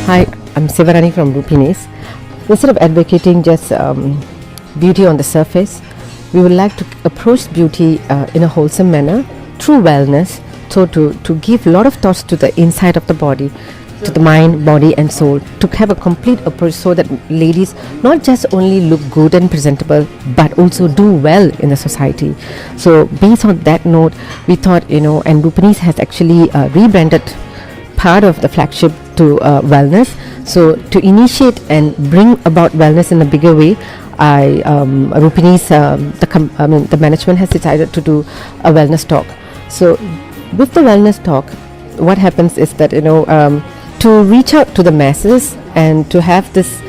Hi, I'm Sivarani from Rupini. Instead of advocating just beauty on the surface, we would like to approach beauty in a wholesome manner through wellness. So to give a lot of thoughts to the inside of the body, to the mind, body and soul, to have a complete approach so that ladies not just only look good and presentable but also do well in the society. So based on that note, we thought, and Rupini has actually rebranded part of the flagship to wellness. So to initiate and bring about wellness in a bigger way, Rupini's the management has decided to do a wellness talk. So with the wellness talk, what happens is that to reach out to the masses and to have this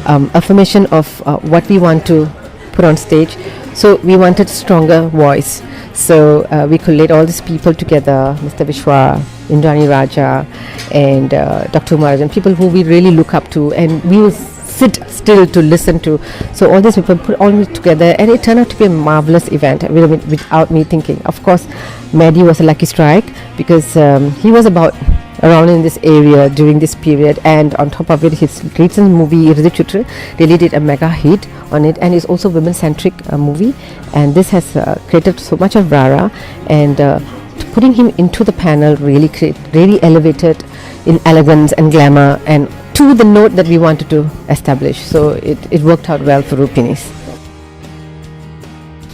affirmation of what we want to put on stage. So we wanted stronger voice. So we collate all these people together, Mr. Vishwa, Indrani Raja, and Dr. Umarajan, people who we really look up to, and we will sit still to listen to. So all these people put all of it together, and it turned out to be a marvelous event without me thinking. Of course, Maddie was a lucky strike because he was around in this area during this period, and on top of it, his recent movie Irdi Chutra really did a mega hit on it, and it's also women-centric movie, and this has created so much of rara, and putting him into the panel really elevated in elegance and glamour and to the note that we wanted to establish. So it worked out well for Rupini.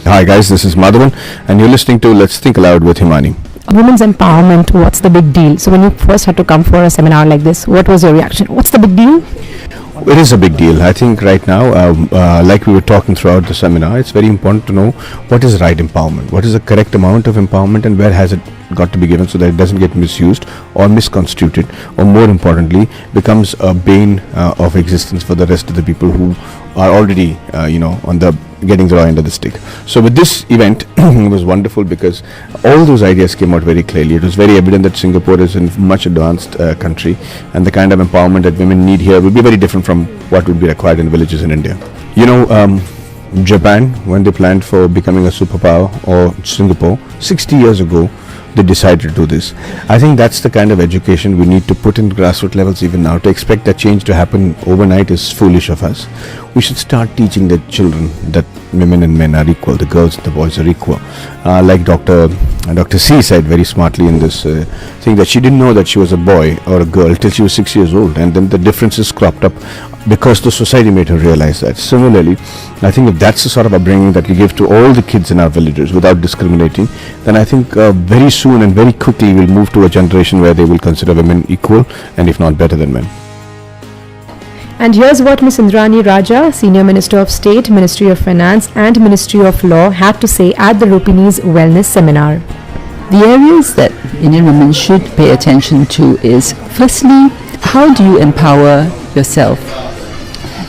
Hi guys, this is Madhavan and you're listening to Let's Think Aloud with Himani. Women's empowerment, what's the big deal? So when you first had to come for a seminar like this, what was your reaction? What's the big deal? It is a big deal. I think right now, like we were talking throughout the seminar, it's very important to know what is right empowerment, what is the correct amount of empowerment, and where has it got to be given so that it doesn't get misused or misconstituted, or more importantly, becomes a bane of existence for the rest of the people who are already, on the getting the raw end of the stick. So with this event, it was wonderful because all those ideas came out very clearly. It was very evident that Singapore is a much advanced country, and the kind of empowerment that women need here will be very different from what would be required in villages in India. Japan, when they planned for becoming a superpower, or Singapore, 60 years ago, they decided to do this. I think that's the kind of education we need to put in grassroots levels even now. To expect that change to happen overnight is foolish of us. We should start teaching the children that women and men are equal, the girls and the boys are equal. Like Dr. C said very smartly in this thing, that she didn't know that she was a boy or a girl till she was 6 years old, and then the differences cropped up because the society made her realize that. Similarly, I think if that's the sort of upbringing that we give to all the kids in our villages without discriminating, then I think very soon and very quickly we'll move to a generation where they will consider women equal and if not better than men. And here's what Ms. Indrani Raja, Senior Minister of State, Ministry of Finance and Ministry of Law had to say at the Rupini's Wellness Seminar. The areas that Indian women should pay attention to is, firstly, how do you empower yourself?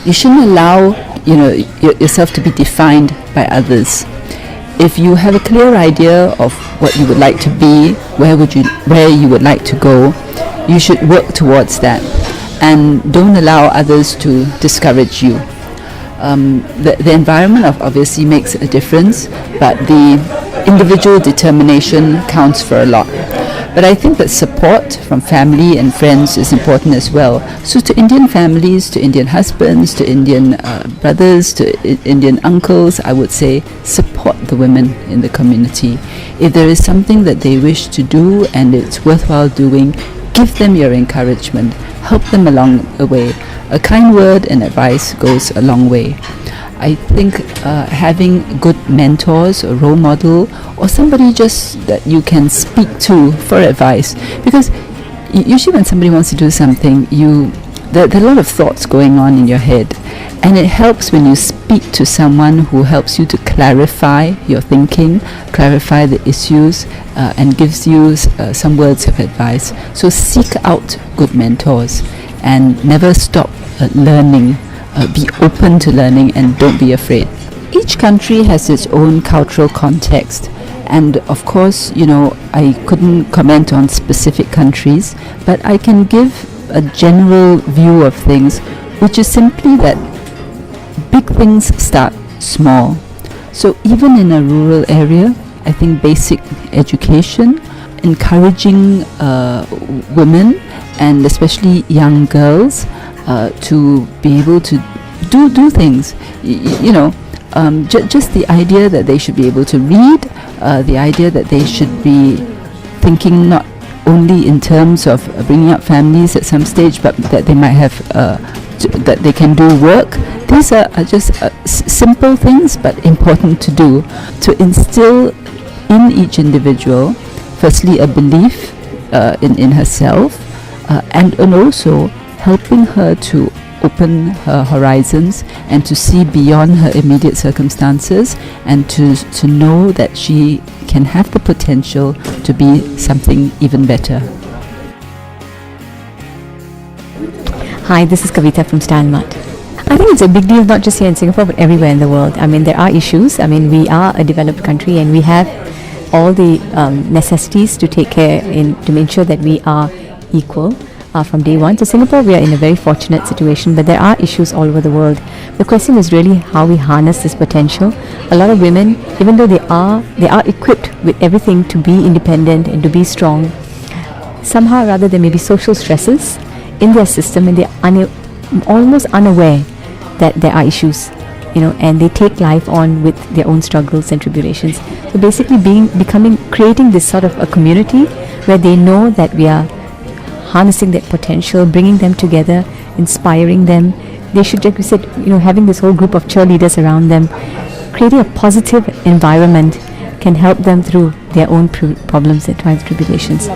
You shouldn't allow yourself to be defined by others. If you have a clear idea of what you would like to be, where you would like to go, you should work towards that, and don't allow others to discourage you. The environment obviously makes a difference, but the individual determination counts for a lot. But I think that support from family and friends is important as well. So to Indian families, to Indian husbands, to Indian brothers, to Indian uncles, I would say support the women in the community. If there is something that they wish to do and it's worthwhile doing, give them your encouragement. Help them along the way. A kind word and advice goes a long way. I think having good mentors, a role model, or somebody just that you can speak to for advice, because usually when somebody wants to do something, there are a lot of thoughts going on in your head, and it helps when you speak to someone who helps you to clarify your thinking, clarify the issues, and gives you some words of advice. So seek out good mentors and never stop learning. Be open to learning and don't be afraid. Each country has its own cultural context, and of course, I couldn't comment on specific countries, but I can give a general view of things, which is simply that big things start small. So even in a rural area, I think basic education encouraging women and especially young girls to be able to do things. Just the idea that they should be able to read, the idea that they should be thinking not only in terms of bringing up families at some stage, but that they might have that they can do work. These are just simple things, but important to do, to instill in each individual, firstly, a belief in herself, and also helping her to open her horizons and to see beyond her immediate circumstances, and to know that she can have the potential to be something even better. Hi, this is Kavita from Stanmart. I think it's a big deal not just here in Singapore but everywhere in the world. I mean, there are issues. I mean, we are a developed country and we have all the necessities to take care to make sure that we are equal from day one. So Singapore, we are in a very fortunate situation, but there are issues all over the world. The question is really how we harness this potential. A lot of women, even though they are equipped with everything to be independent and to be strong, somehow or other there may be social stresses in their system, and they're almost unaware that there are issues, and they take life on with their own struggles and tribulations. So basically creating this sort of a community where they know that we are harnessing that potential, bringing them together, inspiring them. They should, like we said, having this whole group of cheerleaders around them, creating a positive environment can help them through their own problems and trials and tribulations.